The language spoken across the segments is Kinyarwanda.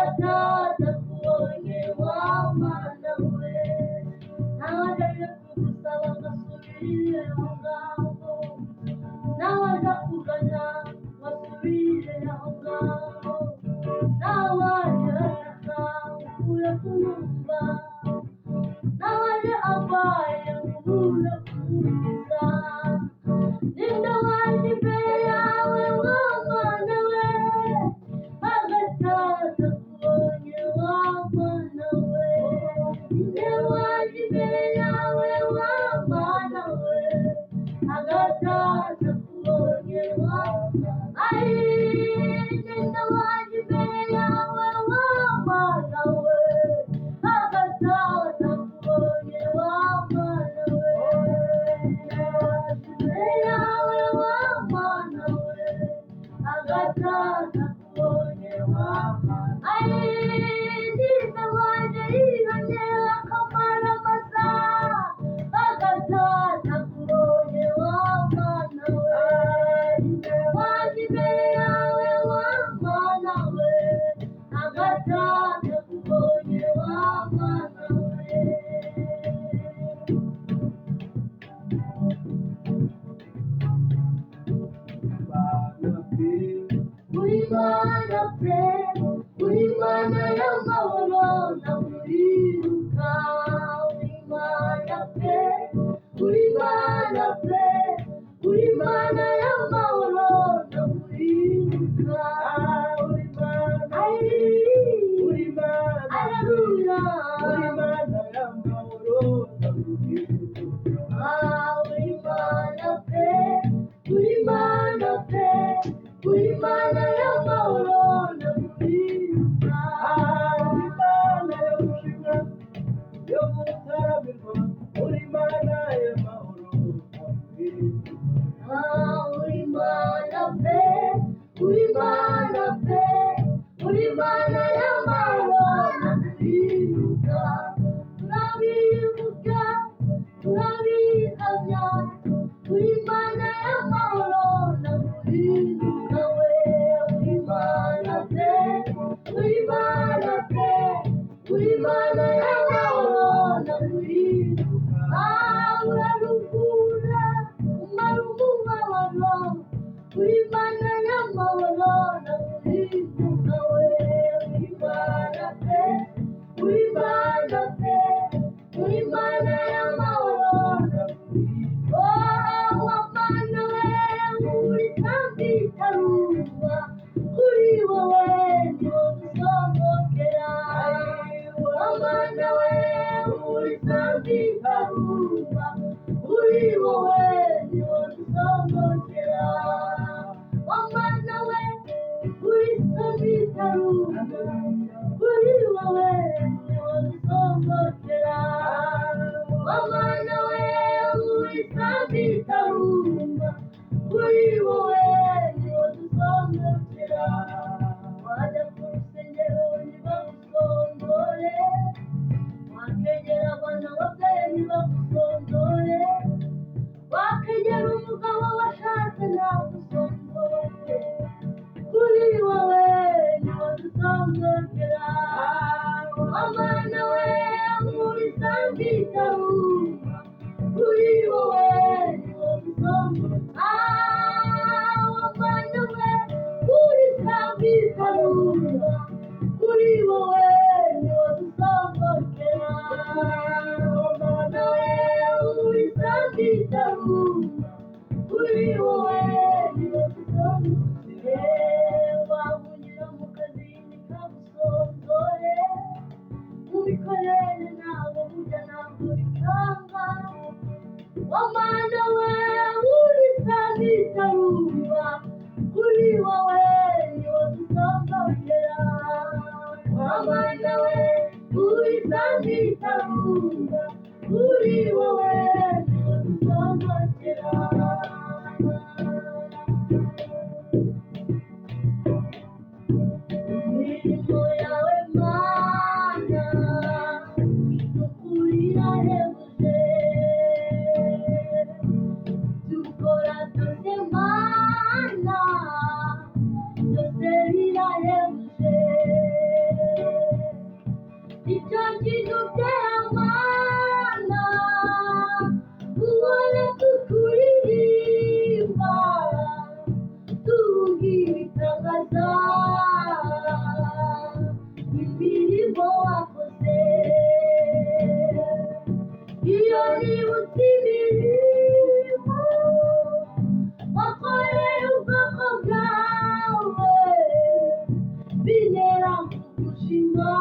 agatata kubonye wamana we naje kugusaba ngasubire aho ngaho naje kugana wasubire aho ngaho naje ataka ukure kumva naje abaye ukure kumva ninda waje imbere yawe wamana we agatata kubonye wamana we ninda waje imbere yawe wamana we agatata kubonye wamana ninda waje imbere yawe wamana we agatata kubonye wamana we imbere yawe wamana we agatata kubonye wamana ninda waje yihanye akamara amasaha agatata kubonye wamana we waje imbere yawe wamana we agatata kubonye wamana we uri mana pe uri mana y'amahoro ndamuriruka uri mana pe uri mana pe uri mana y'amahoro ndamuriruka uri mana uri mana aleluya uri mana y'amahoro ndamuriruka uri mana pe uri mana pe uri mana y'amahoro ndamuriruka uri mana yo gushimwa yo gutaramirwa uri mana y'amahoro ndamuriruka uri mana pe uri mana pe uri mana y'amahoro ndamuriruka turabivuga turabihamya uri mana y'amahoro ndamuriruka we uri mana pe uri mana pe uri mana y'amahoro ndamuriruka uraruvura umara umubabaro uri mana y'amahoro ndamuriruka we uri mana pe uri mana pe uri mana y'amahoro ndamuriruka wamana we uri kandi taruba kuri wowe niwo gusongokera wamana we uri kandi taruba kuri wowe niwo gusongokera wamana we uri kandi taruba kuri wowe niwo gusongokera wamana we uri kandi taruba kuri wowe niwo dusongokera wajya ku rusengero ntibagusondore wakegera abana babyeyi ntibagusondore wakegera umugabo washatse ntagusondore kuri wowe niwo dusongokera wamana we uri kandi taruba kuri wowe niwo dusongokera wamana we uri kandi taruba kuri wowe niwo dusongokera wamana we uri kandi taruba kuri wowe niwo dusongokera wavugira mu kazi ntikagusondore ubikorere ntabwo burya ntabwo bikanga wamana we uri kandi taruba kuri wowe niwo dusongokera wamana we uri kandi taruba kuri wowe niwo dusongokera imirimo yawe mana n'ukuri irahebuje dukora byose mana byose birahebuje gushima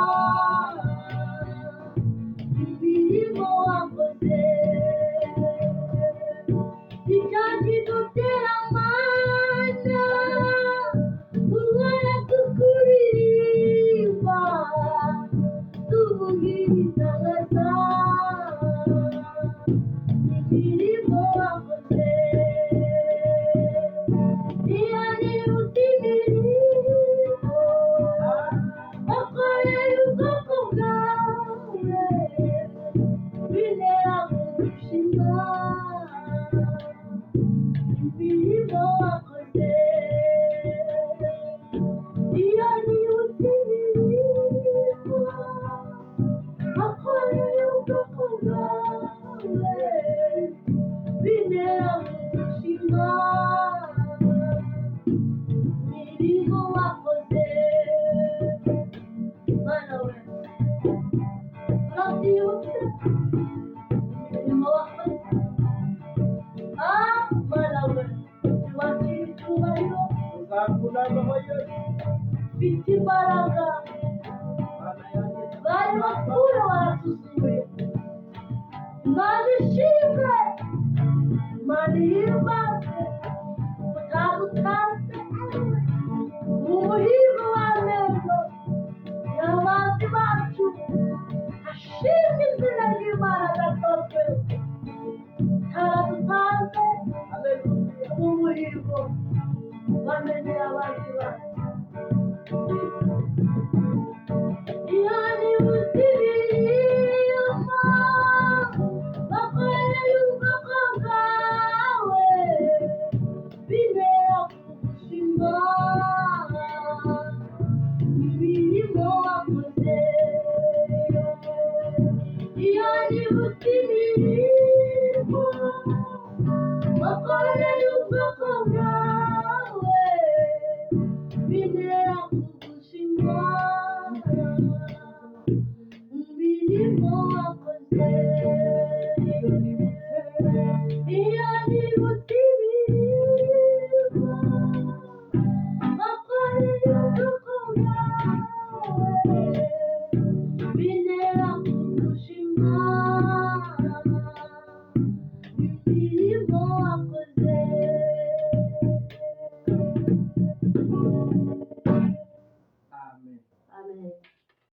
imirimo wakoze, icyakidutera amana duhora tukuririmba tuguhimbaza imirimo wakoze. Iyo nibutse imirimo wakoreye ubwoko bwawe bintera kugushima imirimo wakoze. Iyo nibutse imirimo wakoreye ubwoko bwawe bintera kugushima imirimo wakoze. Mana we urabyibutse imirimo wakoze. Mana we wakira icyubahiro, uzakunamaho Yesu. ufite imbaraga, Mana yanjye, bari bapfuye waratuzuye. Imana ishimwe, Imana ihimbaze, utadutanze umuhigo w'amenyo y'abanzi bacu. Hashimwe izina ry'Imana gatotwe, utadutanze haleluya. umuhigo w'amenyo y'abanzi bacu.